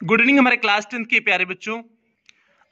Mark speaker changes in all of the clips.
Speaker 1: Good evening हमारे class 10th के प्यारे बच्चों।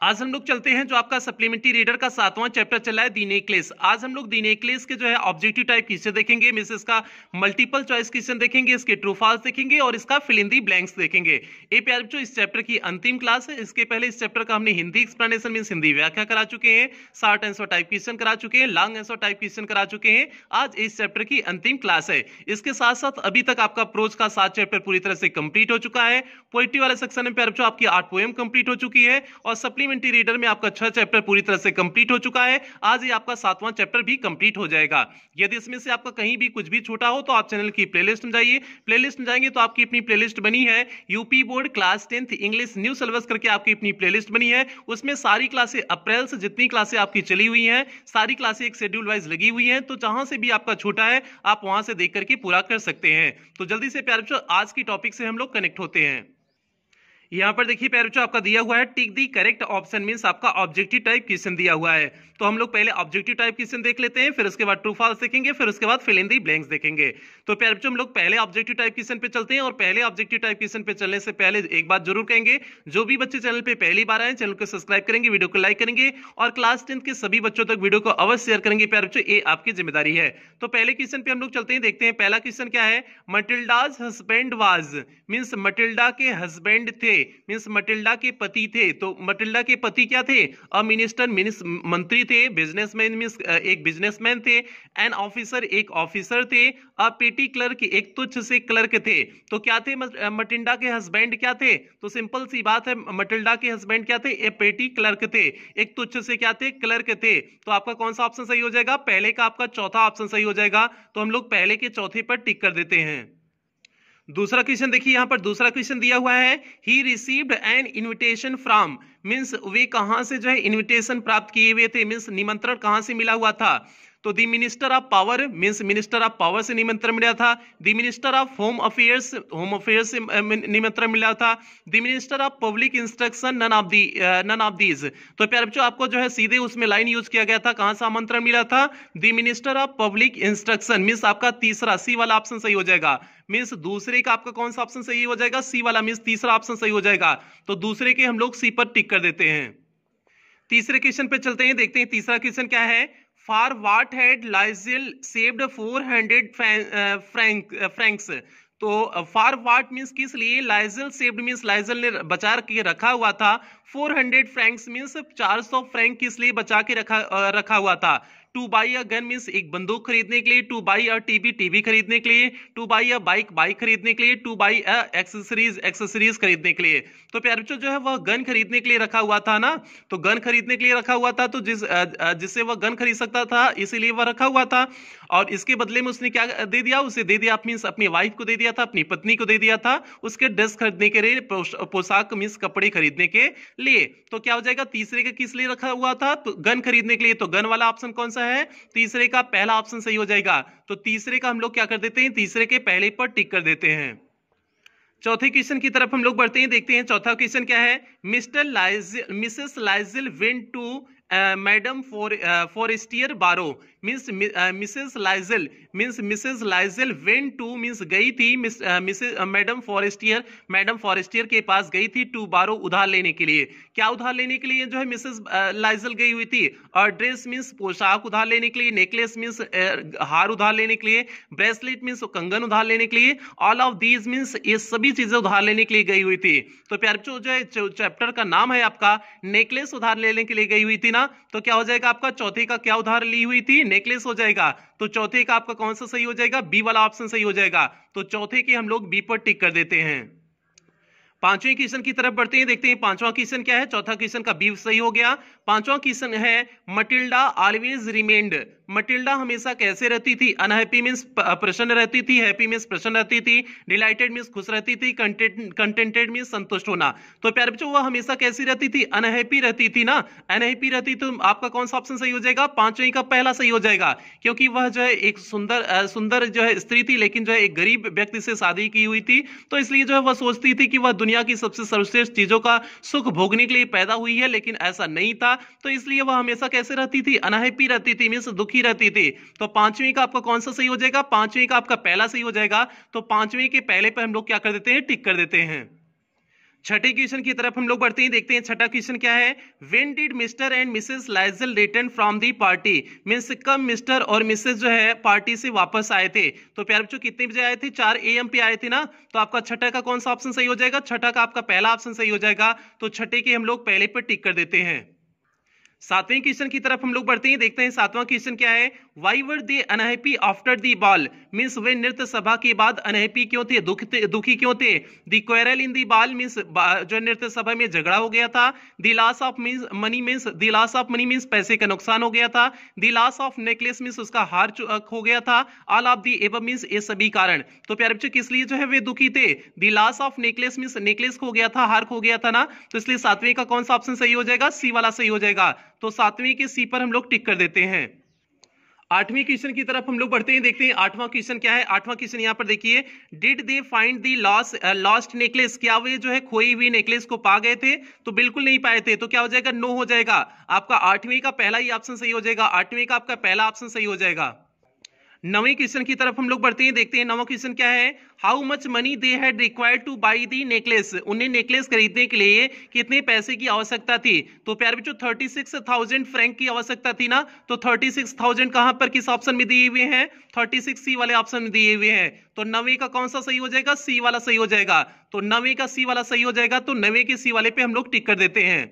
Speaker 1: आज हम लोग चलते हैं जो आपका सप्लीमेंट्री रीडर का 7वां चैप्टर चला है दी नेकलेस। आज हम लोग दी नेकलेस के जो है ऑब्जेक्टिव टाइप क्वेश्चन देखेंगे, मिस इसका मल्टीपल चॉइस क्वेश्चन देखेंगे, इसके ट्रू फॉल्स देखेंगे और इसका फिल इन दी ब्लैंक्स देखेंगे। ये प्यारे बच्चों इस चैप्टर की अंतिम क्लास है। इसके पहले इस चैप्टर का हमने हिंदी एक्सप्लेनेशन मीन हिंदी व्याख्या करा चुके हैं, शॉर्ट आंसर टाइप क्वेश्चन करा चुके हैं, लॉन्ग आंसर टाइप क्वेश्चन करा चुके हैं। आज इस चैप्टर की अंतिम क्लास है। इसके साथ साथ अभी तक आपका प्रोज का 7 चैप्टर पूरी तरह से कंप्लीट हो चुका है। पोइट्री वाले सेक्शन में प्यारे बच्चों आपकी 8 पोएम कंप्लीट हो चुकी है और सप्लीमेंट्री रीडर में आपका 6 चैप्टर पूरी तरह से कंप्लीट हो चुका है। आज ही आपका 7वां चैप्टर भी कंप्लीट हो जाएगा। यदि इसमें से आपका कहीं भी कुछ भी छूटा हो तो आप चैनल की प्लेलिस्ट में जाइए। प्लेलिस्ट में जाएंगे तो आपकी अपनी प्लेलिस्ट बनी है, UP board class 10th English new syllabus करके आपकी अपनी प्लेलिस्ट बनी है। उसमें सारी क्लासें अप्रैल से जितनी क्लासें आपकी चली हुई हैं सारी क्लासें एक शेड्यूल वाइज लगी हुई हैं, तो जहां से भी आपका छूटा है आप वहां से देख करके पूरा कर सकते हैं। तो जल्दी से प्यारे बच्चों आज की टॉपिक से हम लोग कनेक्ट होते हैं। यहां पर देखिए प्यारे बच्चों आपका दिया हुआ है टिक दी करेक्ट ऑप्शन मींस आपका ऑब्जेक्टिव टाइप क्वेश्चन दिया हुआ है। तो हम लोग पहले ऑब्जेक्टिव टाइप क्वेश्चन देख लेते हैं, फिर उसके बाद ट्रू फॉल्स देखेंगे, फिर उसके बाद फिल इन दी ब्लैंक्स देखेंगे। तो प्यारे बच्चों हम लोग पहले ऑब्जेक्टिव टाइप क्वेश्चन पे चलते हैं और पहले ऑब्जेक्टिव टाइप क्वेश्चन पे चलने से पहले एक बात जरूर कहेंगे, जो भी बच्चे चैनल पे पहली बार आए चैनल को सब्सक्राइब करेंगे, वीडियो को लाइक करेंगे और क्लास 10th के सभी बच्चों तक वीडियो को अवश्य शेयर करेंगे। प्यारे बच्चों ये आपकी जिम्मेदारी है। तो पहले क्वेश्चन पे हम लोग चलते हैं, देखते हैं पहला क्वेश्चन क्या है। मटिल्डाज हस्बैंड वाज मींस मटिल्डा के हस्बैंड थे मींस मटिल्डा के पति थे। तो मटिल्डा के पति क्या थे? अ मिनिस्टर मींस मंत्री थे, बिजनेसमैन मींस एक बिजनेसमैन थे, एन ऑफिसर एक ऑफिसर थे, अ पेटी क्लर्क एक तुच्छ से क्लर्क थे। तो क्या थे मटिल्डा के हस्बैंड क्या थे? तो सिंपल सी बात है, मटिल्डा के हस्बैंड क्या थे? ए पेटी क्लर्क थे, एक तुच्छ से क्या थे? क्लर्क थे। तो आपका कौन सा ऑप्शन सही हो जाएगा? पहले का आपका चौथा ऑप्शन सही हो जाएगा। तो हम लोग पहले के चौथे पर टिक कर देते हैं। दूसरा क्वेश्चन देखिए, यहां पर दूसरा क्वेश्चन दिया हुआ है, he received an invitation from means वे कहां से जो है इन्विटेशन प्राप्त किए हुए थे मींस निमंत्रण कहां से मिला हुआ था? तो the minister of power means minister of power से निमंत्रण मिला था। The minister of home affairs से निमंत्रण मिला था। The minister of public instruction none of these. तो प्यारे बच्चों आपको जो है सीधे उसमें लाइन यूज किया गया था, कहां से आमंत्रण मिला था? The minister of public instruction means आपका तीसरा सी वाला ऑप्शन सही हो जाएगा। मींस दूसरे का आपका कौन सा ऑप्शन सही हो जाएगा? सी वाला मींस तीसरा ऑप्शन सही हो जाएगा। तो दूसरे के हम लोग सी पर टिक कर देते हैं। तीसरे क्वेश्चन पे चलते हैं, देखते हैं तीसरा क्वेश्चन क्या है। For what had Loisel saved 400 francs. तो फॉर व्हाट मींस किस लिए? लाइजिल सेव्ड मींस लाइजिल ने बचा के रखा हुआ था 400 फ्रैंक्स मींस 400 फ्रैंक किस लिए बचा के रखा हुआ था? Two by a gun means एक बंदूक खरीदने के लिए, टू बाई अ टीवी खरीदने के लिए, टू बाई अ बाइक खरीदने के लिए, टू बाई अ एक्सेसरीज खरीदने के लिए। तो प्यारे बच्चों जो है वह गन खरीदने के लिए रखा हुआ था ना, तो गन खरीदने के लिए रखा हुआ था, तो जिससे वह गन खरीद सकता था इसीलिए वह रखा हुआ था। और इसके बदले में उसने क्या दे दिया? उसे दे दिया मींस अपनी वाइफ को दे दिया था, अपनी पत्नी को दे दिया था उसके ड्रेस खरीदने के लिए, पोशाक मींस कपड़े खरीदने के लिए। तो क्या हो जाएगा? तीसरे का किस लिए रखा हुआ था? तो गन खरीदने के लिए। तो गन वाला ऑप्शन कौन सा है? तीसरे का पहला ऑप्शन सही हो जाएगा। तो तीसरे का हम लोग क्या कर देते हैं? तीसरे के पहले पर टिक कर देते हैं। चौथे क्वेश्चन की तरफ हम लोग बढ़ते हैं, देखते हैं चौथा क्वेश्चन क्या है। Mrs Loisel went to madam Forestier borrow means Mrs Loisel means Mrs Loisel went to means गई थी मैडम फॉरेस्टियर के पास गई थी टू बारो उधार लेने के लिए। क्या उधार लेने के लिए जो है मिसेस लाइजिल गई हुई थी? और ड्रेस मींस पोशाक उधार लेने के लिए, नेकलेस मींस हार उधार लेने के लिए, ब्रेसलेट मींस कंगन उधार लेने के लिए, ऑल ऑफ दीज मींस ये सभी चीजें उधार लेने के लिए गई हुई थी। तो प्यारे बच्चों जो है चैप्टर का नाम है आपका नेकलेस उधार लेने के लिए गई हुई थी ना, तो क्या हो जाएगा आपका? चौथे का क्या उधार ली हुई थी? नेकलेस हो जाएगा। तो चौथे का आपका कौन सा सही हो जाएगा? बी वाला ऑप्शन सही हो जाएगा। तो चौथे के हम लोग बी पर टिक कर देते हैं। पांचवें क्वेश्चन की तरफ बढ़ते हैं, देखते हैं पांचवा क्वेश्चन क्या है। चौथा क्वेश्चन का बी सही हो गया। पांचवा क्वेश्चन है मटिल्डा ऑलवेज रिमेन्ड। मटिल्डा हमेशा कैसे रहती थी? अनहैप्पी मींस प्रसन्न रहती थी, हैप्पी मींस प्रसन्न रहती थी, डिलाइटेड मींस खुश रहती थी, कंटेंटेड मींस संतुष्ट होना। तो प्यारे बच्चों वह हमेशा कैसी रहती थी? अनहैप्पी रहती थी ना। अनहैप्पी रहती तो आपका कौन सा ऑप्शन सही हो जाएगा? पांचवें का पहला सही हो जाएगा, क्योंकि वह जो है एक सुंदर जो है स्त्री थी, लेकिन जो है एक गरीब व्यक्ति से शादी की हुई थी, तो इसलिए जो है वह सोचती थी कि वह दुनिया की सबसे सर्वश्रेष्ठ चीजों का सुख भोगने के लिए पैदा हुई है, लेकिन ऐसा नहीं था। तो इसलिए वह हमेशा कैसे रहती थी? अनहैप्पी रहती थी मींस दुखी रहती थी। तो पांचवी का आपका कौन सा सही हो जाएगा? पांचवी का आपका पहला सही हो जाएगा। तो पांचवी के पहले पे हम लोग क्या कर देते हैं? टिक कर देते हैं। छठे क्वेश्चन की तरफ हम लोग बढ़ते हैं, देखते हैं छठा क्वेश्चन क्या है। When did mister and Mrs Lizol return from the party, means कब मिस्टर और मिसेस जो है पार्टी से वापस आए थे। तो प्यारे बच्चों कितने बजे आए थे, 4 AM पे आए थे ना। तो आपका छठा का कौन सा ऑप्शन सही हो जाएगा, छठा का आपका पहला ऑप्शन सही हो जाएगा। तो छठे के हम लोग पहले पर टिक कर देते हैं। सातवें क्वेश्चन की तरफ हम लोग बढ़ते हैं, देखते हैं सातवां क्वेश्चन क्या है। Why were they unhappy after the ball, means वे नृत्य सभा के बाद अनहैप्पी क्यों थे, दुखी क्यों थे। The quarrel in the ball, means जो नृत्य सभा में झगड़ा हो गया था। The loss of money, means the loss of money means पैसे का नुकसान हो गया था। The loss of necklace means उसका हार खो गया था। All of the above means ये सभी कारण। तो प्यारे बच्चों किस लिए जो है वे दुखी थे, the loss of necklace means necklace खो गया था, हार खो गया था ना। तो इसलिए सातवें का कौन सा ऑप्शन सही हो जाएगा, सी वाला सही हो जाएगा। तो सातवीं के सी पर हम लोग टिक कर देते हैं। आठवीं क्वेश्चन की तरफ हम लोग बढ़ते हैं, देखते हैं आठवां क्वेश्चन क्या है। आठवां क्वेश्चन यहां पर देखिए, did they find the lost necklace, क्या वे जो है खोई हुई नेकलेस को पा गए थे। तो बिल्कुल नहीं पाए थे। तो क्या हो जाएगा, नो हो जाएगा। आपका आठवीं का पहला ही ऑप्शन सही हो जाएगा, आठवीं का आपका पहला ऑप्शन सही हो जाएगा। नवीं क्वेश्चन की तरफ हम लोग बढ़ते हैं, देखते हैं नवा क्वेश्चन क्या है। How much money they had required two by the necklace, उन्हें नेकलेस खरीदने के लिए कितने पैसे की आवश्यकता थी। तो प्यारे बच्चों 36,000 फ्रैंक की आवश्यकता थी ना। तो 36,000 कहां पर किस ऑप्शन में दिए हुए हैं, 36C वाले ऑप्शन में दिए हुए हैं। तो नवे का कौन सा सही हो जाएगा, सी वाला सही हो जाएगा। तो नवे का सी वाला सही हो जाएगा। तो नवे के सी वाले पे हम लोग टिक कर देते हैं।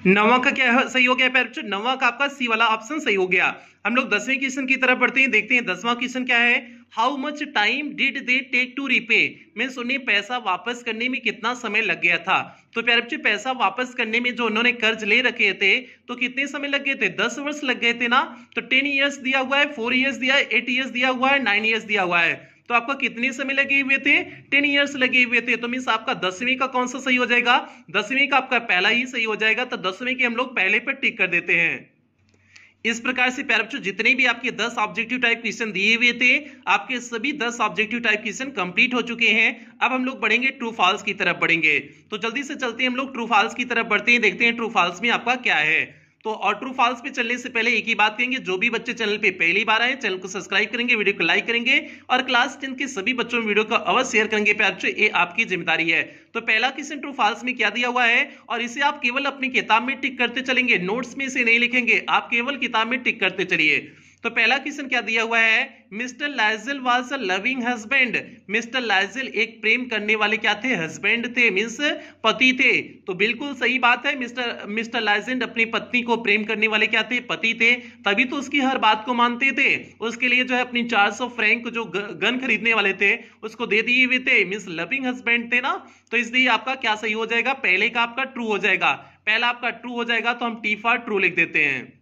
Speaker 1: नवा का क्या सही हो गया प्यारे बच्चों, नवा का आपका सी वाला ऑप्शन सही हो गया। हम लोग 10वें क्वेश्चन की तरफ बढ़ते हैं, देखते हैं 10वां क्वेश्चन क्या है। How much time did they take to repay, means उन्हें पैसा वापस करने में कितना समय लग गया था। तो प्यारे बच्चों पैसा वापस करने में जो उन्होंने कर्ज ले रखे थे तो कितने समय लग गए थे, 10 वर्ष लग गए थे ना। तो 10 ईयर्स दिया हुआ है, 4 ईयर्स दिया है, 8 ईयर्स दिया हुआ है, 9 ईयर्स दिया हुआ है। तो आपका कितने समय लगे हुए थे, 10 ईयर्स लगे हुए थे। तो मींस आपका 10वीं का कौन सा सही हो जाएगा, 10वीं का आपका पहला ही सही हो जाएगा। तो 10वीं के हम लोग पहले पर टिक कर देते हैं। इस प्रकार से प्यारे बच्चों जितने भी आपके 10 ऑब्जेक्टिव टाइप क्वेश्चन दिए हुए थे, आपके सभी 10 ऑब्जेक्टिव टाइप क्वेश्चन कंप्लीट हो चुके हैं। अब हम लोग बढ़ेंगे ट्रू फॉल्स की तरफ बढ़ेंगे। तो जल्दी से चलते हैं हम लोग ट्रू फॉल्स की तरफ बढ़ते हैं, देखते हैं ट्रू फॉल्स में आपका क्या है। तो और ट्रू फॉल्स पे चलने से पहले एक ही बात कहेंगे, जो भी बच्चे चैनल पे पहली बार आए चैनल को सब्सक्राइब करेंगे, वीडियो को लाइक करेंगे और क्लास 10 के सभी बच्चों में वीडियो को अवश्य शेयर करेंगे। प्यारे बच्चों ये आपकी जिम्मेदारी है। तो पहला क्वेश्चन ट्रू फॉल्स में क्या दिया हुआ है और इसे आप केवल अपनी किताब में टिक करते चलेंगे, नोट्स में इसे नहीं लिखेंगे, आप केवल किताब में टिक करते चलिए। तो पहला क्वेश्चन क्या दिया हुआ है, mister Lizol was a loving husband, mister Lizol एक प्रेम करने वाले क्या थे, हस्बैंड थे, मींस पति थे। तो बिल्कुल सही बात है, मिस्टर लाइजल अपनी पत्नी को प्रेम करने वाले क्या थे, पति थे, तभी तो उसकी हर बात को मानते थे। उसके लिए जो है अपनी 400 फ्रैंक जो गन खरीदने वाले थे उसको दे दिए हुए थे, मींस लविंग हस्बैंड थे ना। तो इसलिए आपका क्या सही हो जाएगा, पहले का आपका ट्रू हो जाएगा, पहला आपका ट्रू हो जाएगा। तो हम टी फॉर ट्रू लिख देते हैं।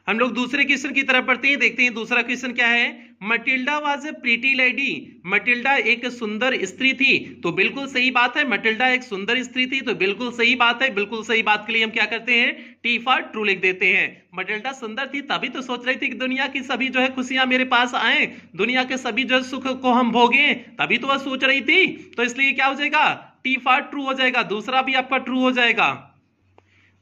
Speaker 1: हम लोग दूसरे क्वेश्चन की तरफ बढ़ते हैं, देखते हैं दूसरा क्वेश्चन क्या है। Matilda was a pretty lady, Matilda एक सुंदर स्त्री थी। तो बिल्कुल सही बात है, मटिल्डा एक सुंदर स्त्री थी। तो बिल्कुल सही बात है, बिल्कुल सही बात के लिए हम क्या करते हैं, टी फॉर ट्रू लिख देते हैं। मटिल्डा सुंदर थी तभी तो सोच रही थी कि दुनिया की सभी जो है खुशियां मेरे पास आए, दुनिया के सभी जो सुख को हम भोगें, तभी तो वह सोच रही थी। तो इसलिए क्या हो जाएगा, टी फॉर ट्रू हो जाएगा। दूसरा भी आपका ट्रू हो जाएगा।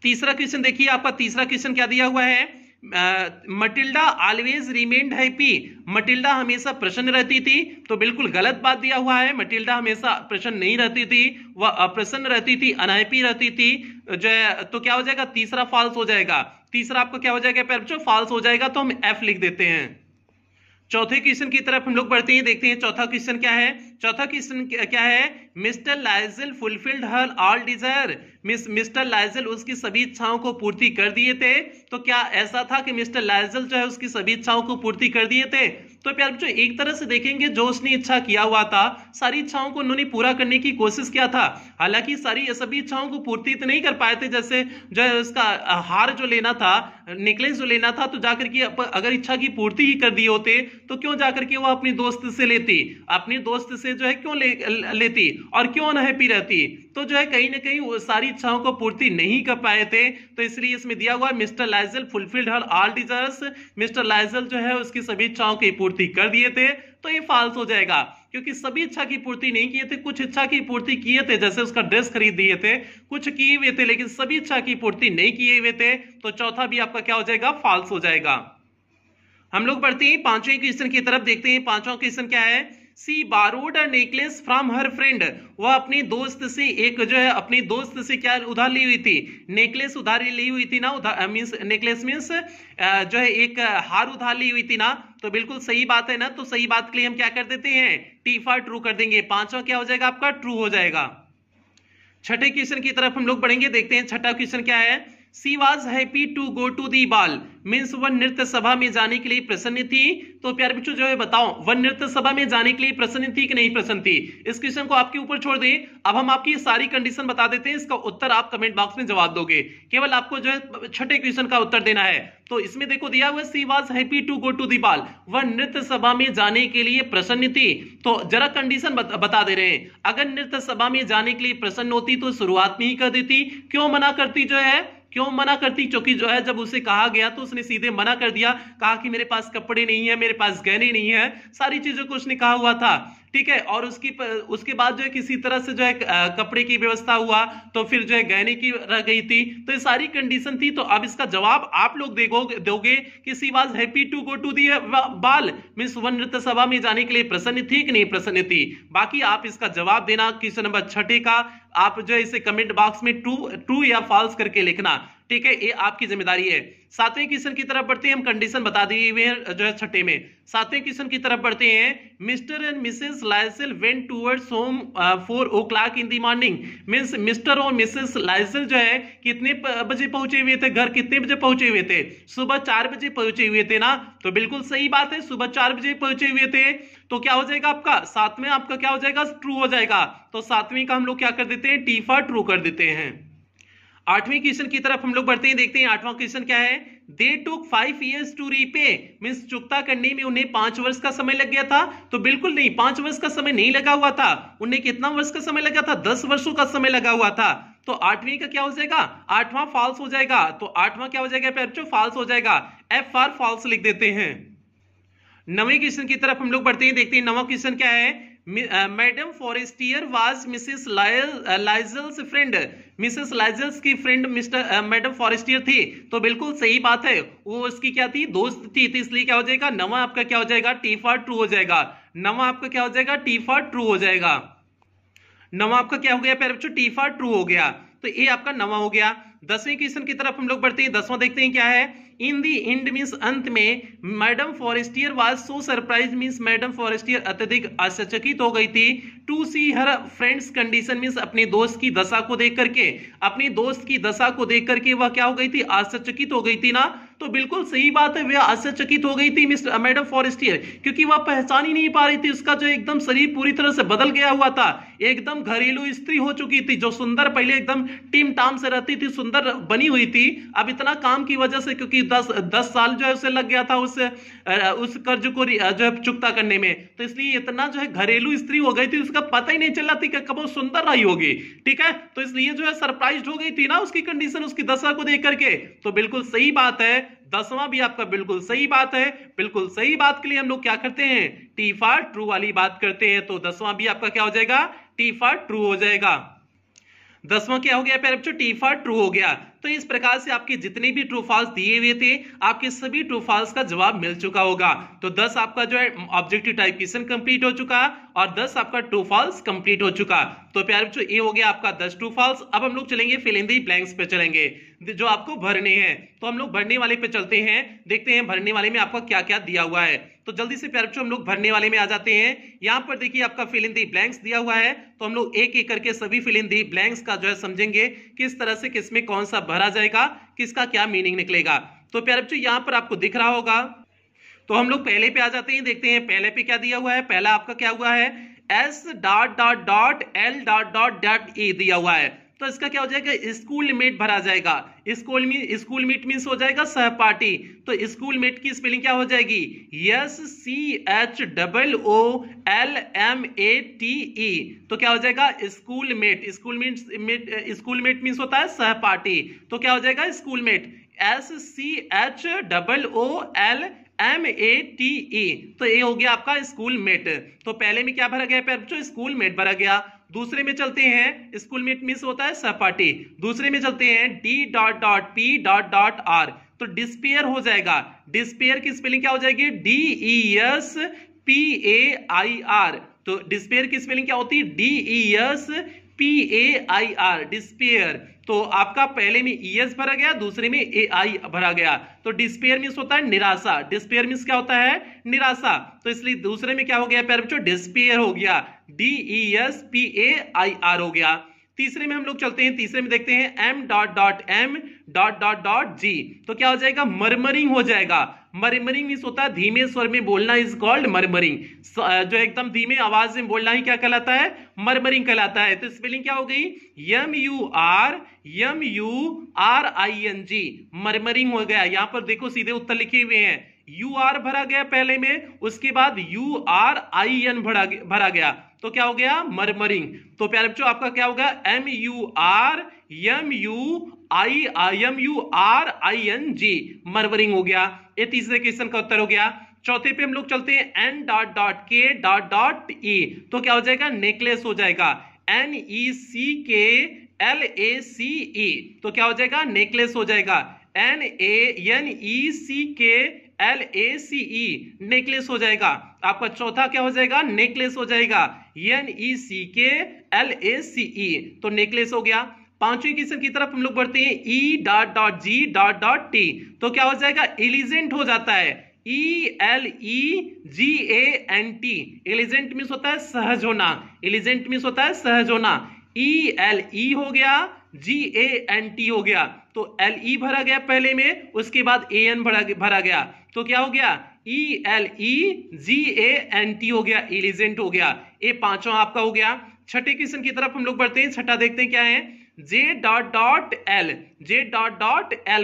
Speaker 1: तीसरा क्वेश्चन देखिए, आपका तीसरा क्वेश्चन क्या दिया हुआ है। Matilda always remained happy, Matilda हमेशा प्रसन्न रहती थी। तो बिल्कुल गलत बात दिया हुआ है, मटिल्डा हमेशा प्रसन्न नहीं रहती थी, वह अप्रसन्न रहती थी, अनहैप्पी रहती थी जो है। तो क्या हो जाएगा, तीसरा फॉल्स हो जाएगा। तीसरा आपको क्या हो जाएगा, फॉल्स हो जाएगा। तो हम एफ लिख देते हैं। चौथे क्वेश्चन की तरफ हम लोग बढ़ते हैं, देखते हैं चौथा क्वेश्चन क्या है। चौथा क्वेश्चन क्या है, मिस्टर लाइजल फुलफिल्ड हर ऑल डिजायर, मिस्टर लाइजल उसकी सभी इच्छाओं को पूर्ति कर दिए थे। तो क्या ऐसा था कि मिस्टर लाइजल जो है उसकी सभी इच्छाओं को पूर्ति कर दिए थे। तो प्यारे बच्चों एक तरह से देखेंगे जो उसने इच्छा किया हुआ था, सारी इच्छाओं को उन्होंने पूरा करने की कोशिश किया था। हालांकि सभी इच्छाओं को पूर्ति तो नहीं कर पाए थे, जैसे जो है उसका हार जो लेना था, नेकलेस जो लेना था, तो जाकर के अगर इच्छा की पूर्ति ही कर दिए होते तो क्यों जाकर के वो अपनी दोस्त से लेती, अपनी दोस्त से जो है क्यों लेती और क्यों अनहैप्पी रहती। तो जो है कहीं ना कहीं वो सारी इच्छाओं को पूर्ति नहीं कर पाए थे। तो इसलिए इसमें दिया हुआ मिस्टर लाइजल फुलफिल्ड हर ऑल डिजायर्स, मिस्टर लाइजल जो है उसकी सभी इच्छाओं की पूर्ति कर दिए थे। तो ये फॉल्स हो जाएगा, क्योंकि सभी इच्छा की पूर्ति नहीं किए थे, कुछ इच्छा की पूर्ति किए थे, जैसे उसका ड्रेस खरीद दिए थे, कुछ किए हुए थे, लेकिन सभी इच्छा की पूर्ति नहीं किए हुए थे। तो चौथा भी आपका क्या हो जाएगा, फॉल्स हो जाएगा। हम लोग बढ़ते हैं पांचवें क्वेश्चन की तरफ, देखते हैं पांचवा क्वेश्चन क्या है। She borrowed a necklace from her friend, वह अपनी दोस्त से एक जो है अपनी दोस्त से क्या उधार ली हुई थी, नेकलेस उधार ली हुई थी ना, उधार मींस नेकलेस मींस जो है एक हार उधार ली हुई थी ना, तो बिल्कुल सही बात है ना। तो सही बात के लिए हम क्या कर देते हैं, टी फॉर ट्रू कर देंगे। पांचवा क्या हो जाएगा आपका, ट्रू हो जाएगा। छठे क्वेश्चन की तरफ हम लोग बढ़ेंगे, देखते हैं छठा क्वेश्चन क्या है। She was happy to go to the ball, means वह नृत्य सभा में जाने के लिए प्रसन्न थी। तो प्यारे बच्चों जो है बताओ, वह नृत्य सभा में जाने के लिए प्रसन्न थी कि नहीं प्रसन्न थी। इस क्वेश्चन को आपके ऊपर छोड़ दें। अब हम आपकी सारी कंडीशन बता देते हैं, इसका उत्तर आप कमेंट बॉक्स में जवाब दोगे। केवल आपको जो है छठे क्वेश्चन का उत्तर देना है। तो इसमें देखो दिया हुआ she was happy to go to the ball, वह नृत्य सभा में जाने के लिए प्रसन्न थी। तो जरा कंडीशन बता दे रहे हैं, अगर नृत्य सभा में जाने के लिए प्रसन्न होती तो शुरुआत में ही कर देती, क्यों मना करती जो है, क्यों मना करती, क्योंकि जो है जब उसे कहा गया तो उसने सीधे मना कर दिया, कहा कि मेरे पास कपड़े नहीं है, मेरे पास गहने नहीं है, सारी चीजों को उसने कहा हुआ था, ठीक है। और उसके बाद जो है किसी तरह से जो है कपड़े की व्यवस्था हुआ, तो फिर जो है गहने की रह गई थी, तो ये सारी कंडीशन थी। तो अब इसका जवाब आप लोग दोगे कि she was happy to go to the ball, means वह नृत्य सभा में जाने के लिए प्रसन्न थी कि नहीं प्रसन्न थी। बाकी आप इसका जवाब देना क्वेश्चन नंबर छठे का, आप जो है इसे कमेंट बॉक्स में ट्रू या फॉल्स करके लिखना, ठीक है, ये आपकी जिम्मेदारी है। सातवें क्वेश्चन की तरफ बढ़ते हैं, हम कंडीशन बता दिए हुए हैं जो है छठे में। सातवें क्वेश्चन की तरफ बढ़ते हैं। Mister and Mrs Lizol went towards home 4 o'clock in the morning, means mister और मिसेस लाइजल जो है कितने बजे पहुंचे हुए थे, घर कितने बजे पहुंचे हुए थे, सुबह 4 बजे पहुंचे हुए थे ना। तो बिल्कुल सही बात है, सुबह 4 बजे पहुंचे हुए थे। तो क्या हो जाएगा आपका सातवें, आपका क्या हो जाएगा, ट्रू हो जाएगा। तो सातवीं का हम लोग क्या कर देते हैं, टी फॉर ट्रू कर देते हैं। आठवीं क्वेश्चन की तरफ हम लोग बढ़ते हैं, देखते हैं आठवां क्वेश्चन क्या है। दे टुक 5 years टू रीपे, मींस चुकता करने में उन्हें 5 वर्ष का समय लग गया था। तो बिल्कुल नहीं, 5 वर्ष का समय नहीं लगा हुआ था, उन्हें कितना वर्ष का समय लगा था, 10 वर्षों का समय लगा हुआ था। तो आठवीं का क्या हो जाएगा, आठवां फॉल्स हो जाएगा। तो आठवां क्या हो जाएगा बच्चों, फॉल्स हो जाएगा, एफ फॉर फॉल्स लिख देते हैं। नवें क्वेश्चन की तरफ हम लोग बढ़ते हैं, देखते हैं नवा क्वेश्चन क्या है। Madam Forestier was Mrs Loisel's friend, Mrs Loisel's की फ्रेंड मिस्टर मैडम फॉरेस्टियर थी। तो बिल्कुल सही बात है, वो उसकी क्या थी, दोस्त थी। तो इसलिए क्या हो जाएगा, नवा आपका क्या हो जाएगा, टी फॉर ट्रू हो जाएगा। नवा आपका क्या हो जाएगा, टी फॉर ट्रू हो जाएगा। नवा आपका क्या हो गया प्यारे बच्चों, टी फॉर ट्रू हो गया। तो ये आपका नवा हो गया। 10वें क्वेश्चन की तरफ हम लोग बढ़ते हैं। 10वां देखते हैं क्या है। इन दी एंड मींस अंत में, madam Forestier was so surprise, means madam Forestier अत्यधिक आश्चर्यचकित हो गई थी। To see her friends condition, means अपने दोस्त की दशा को देख करके, अपनी दोस्त की दशा को देख करके वह क्या हो गई थी, आश्चर्यचकित हो गई थी ना। तो बिल्कुल सही बात है, वह आश्चर्यचकित हो गई थी मिस्टर मैडम फॉरेस्टियर, क्योंकि वह पहचान ही नहीं पा रही थी, उसका जो एकदम शरीर पूरी तरह से बदल गया हुआ था, एकदम घरेलू स्त्री हो चुकी थी। जो सुंदर पहले एकदम टीम टाम से रहती थी, सुंदर बनी हुई थी, अब इतना काम की वजह से, क्योंकि 10 साल जो है उसे लग गया था उस कर्ज को जो है चुकता करने में, तो इसलिए इतना जो है घरेलू स्त्री हो गई थी, उसका पता ही नहीं चला थी कि कब वो सुंदर रही होगी, ठीक है। तो इसलिए जो है सरप्राइज हो गई थी ना उसकी कंडीशन, उसकी दशा को देख करके। तो बिल्कुल सही बात है, 10वां भी आपका बिल्कुल सही बात है। बिल्कुल सही बात के लिए हम लोग क्या करते हैं, टी फॉर ट्रू वाली बात करते हैं। तो 10वां भी आपका क्या हो जाएगा, टी फॉर ट्रू हो जाएगा। 10वां क्या हो गया प्यारे बच्चों, टी फॉर ट्रू हो गया। तो इस प्रकार से आपके जितने भी ट्रू फॉल्स दिए हुए थे, आपके सभी ट्रू फॉल्स का जवाब मिल चुका होगा। तो 10 आपका जो है ऑब्जेक्टिव टाइप क्वेश्चन कंप्लीट हो चुका और 10 आपका ट्रू फॉल्स कंप्लीट हो चुका। तो प्यारे बच्चों ये हो गया आपका 10 ट्रू फॉल्स। अब हम लोग चलेंगे फिल इन द ब्लैंक्स पे चलेंगे, जो आपको भरने हैं। तो हम लोग भरने वाले पे चलते हैं, देखते हैं भरने वाले में आपका क्या क्या दिया हुआ है। तो जल्दी से प्यारे बच्चों हम लोग भरने वाले में आ जाते हैं। यहाँ पर देखिए आपका फिल इन द ब्लैंक्स दिया हुआ है, तो हम लोग एक एक करके सभी फिल इन द ब्लैंक्स का जो है समझेंगे, किस तरह से किसमें कौन सा भरा जाएगा, किसका क्या मीनिंग निकलेगा। तो प्यारे बच्चों यहाँ पर आपको दिख रहा होगा, तो हम लोग पहले पे आ जाते हैं, देखते हैं पहले पे क्या दिया हुआ है। पहला आपका क्या हुआ है, S.L.E दिया हुआ है। तो इसका क्या हो जाएगा, स्कूल मेट भरा जाएगा। स्कूल मेट मींस हो जाएगा सहपाठी। तो स्कूल मेट की स्पेलिंग क्या हो जाएगी, SCHOOLMATE। तो क्या हो जाएगा, school mate. School mate means होता है सहपाठी, तो क्या हो जाएगा स्कूल मेट, SCHOOLMATE। तो ये हो गया आपका स्कूल मेट। तो पहले में क्या भरा गया बच्चों, स्कूल मेट भरा गया। दूसरे में चलते हैं, स्कूल मेट मींस होता है सहपाठी। दूसरे में चलते हैं D.P.R। तो डिस्पेयर हो जाएगा। डिस्पेयर की स्पेलिंग क्या हो जाएगी, DESPAIR। PAIR। तो डिस्पेयर की स्पेलिंग क्या होती है? DESPAIR, despair. तो आपका पहले में ES भरा गया, दूसरे में AI भरा गया, तो डिस्पेयर मींस होता है निराशा। डिस्पेयर मींस क्या होता है? निराशा। तो इसलिए दूसरे में क्या हो गया प्यारे बच्चों? डिस्पेयर हो गया, DESPAIR हो गया। तीसरे में हम लोग चलते हैं, तीसरे में देखते हैं M.M.G। तो क्या हो जाएगा? मरमरिंग हो जाएगा। मरमरिंग मींस होता है धीमे स्वर में बोलना, इज कॉल्ड मरमरिंग। जो एकदम धीमे आवाज में बोलना ही क्या कहलाता है? मरमरिंग कहलाता है। तो स्पेलिंग क्या हो गई? MURMURING, मरमरिंग हो गया। यहां पर देखो सीधे उत्तर लिखे हुए हैं, UR भरा गया पहले में, उसके बाद URIN भरा गया, तो क्या हो गया? मरमरिंग। तो प्यारे बच्चों आपका क्या होगा? MURMURING, मरमरिंग हो गया। ये तीसरे क्वेश्चन का उत्तर हो गया। चौथे पे हम लोग चलते हैं N.K.E। तो क्या हो जाएगा? नेकलेस हो जाएगा, NECKLACE। तो क्या हो जाएगा? नेकलेस हो जाएगा, NANECKLACE, नेकलेस हो जाएगा। आपका चौथा क्या हो जाएगा? नेकलेस हो जाएगा, NECKLACE, तो नेकलेस हो गया। पांचवें क्वेश्चन की तरफ हम लोग बढ़ते हैं, E.G.T। तो क्या हो जाएगा? एलिजेंट हो जाता है, ELEGANT। एलिजेंट मींस होता है सहज होना, एलिजेंट मींस होता है सहज होना। ELE हो गया, GANT हो गया, तो LE भरा गया पहले में, उसके बाद AN भरा गया, तो क्या हो गया? ELEGANT हो गया, एलिजेंट हो गया। ये पांचवा आपका हो गया। छठे क्वेश्चन की तरफ हम लोग बढ़ते हैं, छठा देखते हैं क्या है, J.L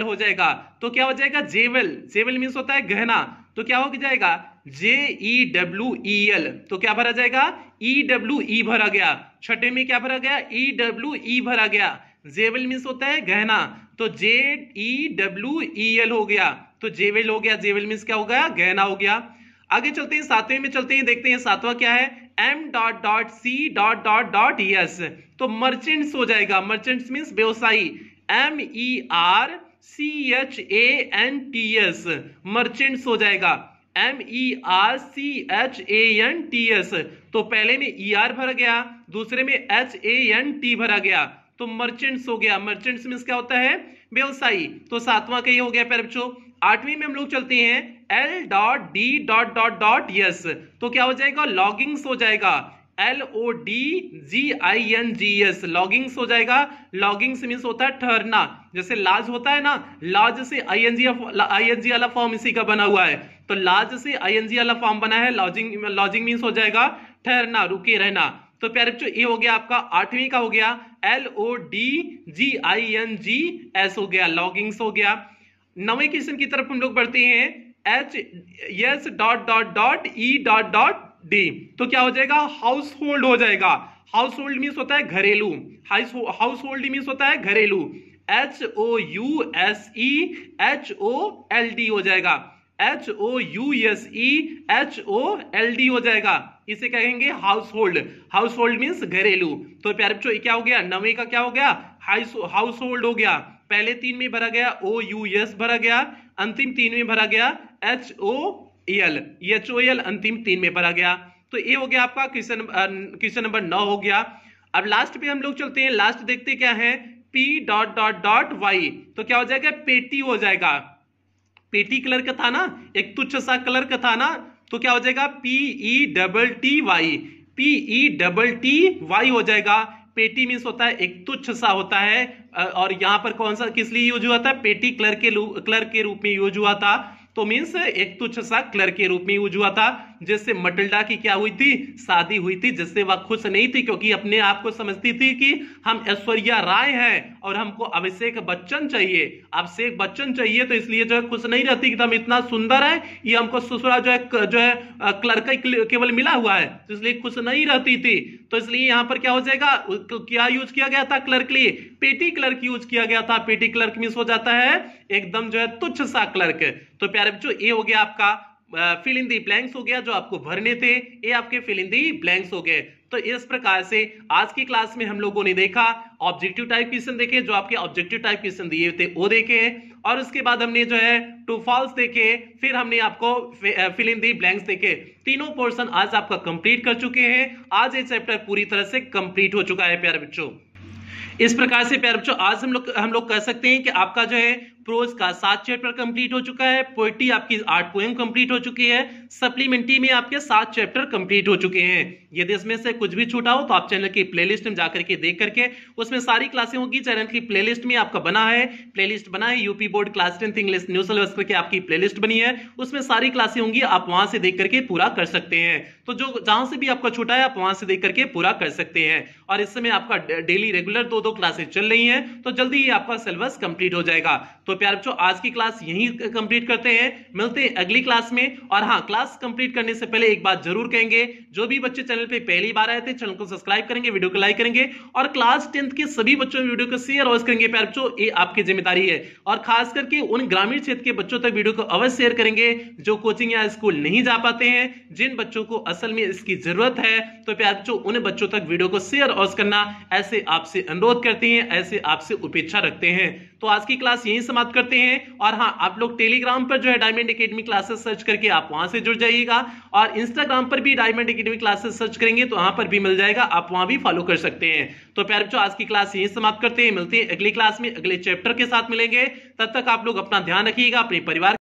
Speaker 1: हो जाएगा, तो क्या हो जाएगा? जेवल। जेवल मींस होता है गहना, तो क्या हो जाएगा? JEWEL। तो क्या भरा जाएगा? EWE भरा गया। छठे में क्या भरा गया? EWE भरा गया। जेवल मींस होता है गहना, तो JEWEL हो गया, तो जेवल हो गया। जेवल मींस क्या हो गया? गहना हो गया। आगे चलते हैं, सातवें में चलते हैं, देखते हैं सातवां क्या है, M.C.S। तो मर्चेंट्स हो जाएगा, मर्चेंट्स मींस व्यवसायी, MERCHANTS, मर्चेंट्स हो जाएगा, MERCHANTS। तो पहले में ER भरा गया, दूसरे में HANT भरा गया, तो मर्चेंट्स हो गया। मर्चेंट्स मींस क्या होता है? व्यवसायी। तो सातवां का ये हो गया प्यारे बच्चों। आठवीं में हम लोग चलते हैं, L.D.S। तो क्या हो जाएगा? लॉगिंग्स हो जाएगा, LODGINGS, लॉगिंग्स हो जाएगा। लॉगिंग्स मींस होता है ठहरना, जैसे लाज होता है ना, लाज से ING वाला फॉर्म इसी का बना हुआ है, तो लाज से ING वाला फॉर्म बना है। लॉजिंग मींस हो जाएगा ठहरना, रुके रहना। तो प्यारे बच्चों ये हो गया आपका आठवीं का हो गया, LODGINGS हो गया, लॉगिंग्स हो गया। नवें क्वेश्चन की तरफ हम लोग बढ़ते हैं, HS.E.D। तो क्या हो जाएगा? हाउस होल्ड हो जाएगा। हाउस होल्ड मीन्स होता है घरेलू, हाउस होल्ड मीन्स होता है घरेलू, HOUSEHOLD हो जाएगा, HOUSEHOLD हो जाएगा। इसे कहेंगे house hold. House hold means घरेलू। तो प्यारे बच्चों क्या हो गया? नवे का क्या हो गया? हाउस होल्ड हो गया। पहले तीन में भरा गया OUS भरा गया, अंतिम तीन में भरा गया HOL, अंतिम तीन में भरा गया। तो ये हो गया आपका क्वेश्चन नंबर 9 हो गया। अब लास्ट पे हम लोग चलते हैं, लास्ट देखते क्या है, P.Y। तो क्या हो जाएगा? पेटी हो जाएगा। पेटी कलर का था ना, एक तुच्छ सा कलर का था ना, तो क्या हो जाएगा? PETTY हो जाएगा। पेटी मीन्स होता है एक तुच्छ सा होता है, और यहां पर कौन सा किस लिए यूज हुआ था? पेटी क्लर्क के रूप में यूज हुआ था, तो मीन्स एक तुच्छ सा क्लर्क के रूप में यूज हुआ था, जिससे मटिल्डा की क्या हुई थी? शादी हुई थी, जिससे वह खुश नहीं थी, क्योंकि अपने आप को समझती थी कि हम ऐश्वर्या राय हैं और हमको अभिषेक बच्चन चाहिए, अभिषेक बच्चन चाहिए, तो इसलिए जो है खुश नहीं रहती कि हम इतना सुंदर है, ये हमको ससुरा जो है क्लर्क केवल मिला हुआ है, तो इसलिए खुश नहीं रहती थी। तो इसलिए यहां पर क्या हो जाएगा? क्या यूज किया गया था क्लर्क के लिए? पेटी क्लर्क यूज किया गया था। पेटी क्लर्क मीन्स हो जाता है एकदम जो है तुच्छ सा क्लर्क। तो प्यारे बच्चों ये हो गया आपका फिल इन दी ब्लैंक्स हो गया, जो आपको भरने थे, ये आपके फिल इन दी ब्लैंक्स हो गए। तो इस प्रकार से आज की क्लास में हम लोगों ने देखा, ऑब्जेक्टिव टाइप क्वेश्चन देखे, जो आपके ऑब्जेक्टिव टाइप क्वेश्चन दिए थे वो देखे, और उसके बाद हमने जो है ट्रू फॉल्स देखे, फिर हमने आपको फिल इन दी ब्लैंक्स देखे। तीनों पोर्शन आज आपका कंप्लीट कर चुके हैं। आज ये चैप्टर पूरी तरह से कंप्लीट हो चुका है प्यारे बच्चों। इस प्रकार से प्यारे बच्चों आज हम लोग कह सकते हैं कि आपका जो है प्रोज का 7 चैप्टर कंप्लीट हो चुका है, पोएट्री आपकी 8 पोएम कंप्लीट हो चुकी है, सप्लीमेंट्री में आपके 7 चैप्टर कंप्लीट हो चुके हैं। यदि इसमें से कुछ भी छूटा हो तो आप चैनल की प्लेलिस्ट में जाकर के देख करके उसमें सारी क्लासें होगी। चैनल की प्लेलिस्ट में आपका प्लेलिस्ट बना है, UP board class 10 English new syllabus करके आपकी प्लेलिस्ट बनी है, उसमें सारी क्लासें होंगी, आप वहां से देख करके पूरा कर सकते हैं। तो जो जहां से भी आपका छूटा है आप वहां से देख करके पूरा कर सकते हैं। और इस समय आपका डेली रेगुलर 2-2 क्लासेस चल रही हैं, तो जल्दी ही आपका सिलेबस कंप्लीट हो जाएगा। तो प्यारे बच्चों आज की क्लास यहीं कंप्लीट करते हैं, मिलते हैं अगली क्लास में। और हाँ, क्लास कंप्लीट करने से पहले एक बात जरूर कहेंगे, जो भी बच्चे चैनल पे पहली बार आए थे चैनल को सब्सक्राइब करेंगे, वीडियो को लाइक करेंगे, और क्लास 10th के सभी बच्चों वीडियो को शेयर अवश्य करेंगे प्यारे बच्चों, ये आपकी जिम्मेदारी है। और खास करके उन ग्रामीण क्षेत्र के बच्चों तक वीडियो को अवश्य शेयर करेंगे जो कोचिंग या स्कूल नहीं जा पाते हैं, जिन बच्चों को असल में इसकी जरूरत है। तो प्यारे बच्चों उन बच्चों तक वीडियो को शेयर अवश्य करना, ऐसे आपसे अनुरोध करते हैं, ऐसे आपसे अपेक्षा रखते हैं। तो आज की क्लास यहीं समाप्त करते हैं। और हाँ, आप लोग टेलीग्राम पर जो है डायमंड एकेडमी क्लासेस सर्च करके आप वहां से जुड़ जाइएगा, और इंस्टाग्राम पर भी डायमंड एकेडमी क्लासेस सर्च करेंगे तो वहां पर भी मिल जाएगा, आप वहां भी फॉलो कर सकते हैं। तो प्यारे बच्चों आज की क्लास यहीं समाप्त करते हैं, मिलते हैं अगली क्लास में, अगले चैप्टर के साथ मिलेंगे। तब तक आप लोग अपना ध्यान रखिएगा, अपने परिवार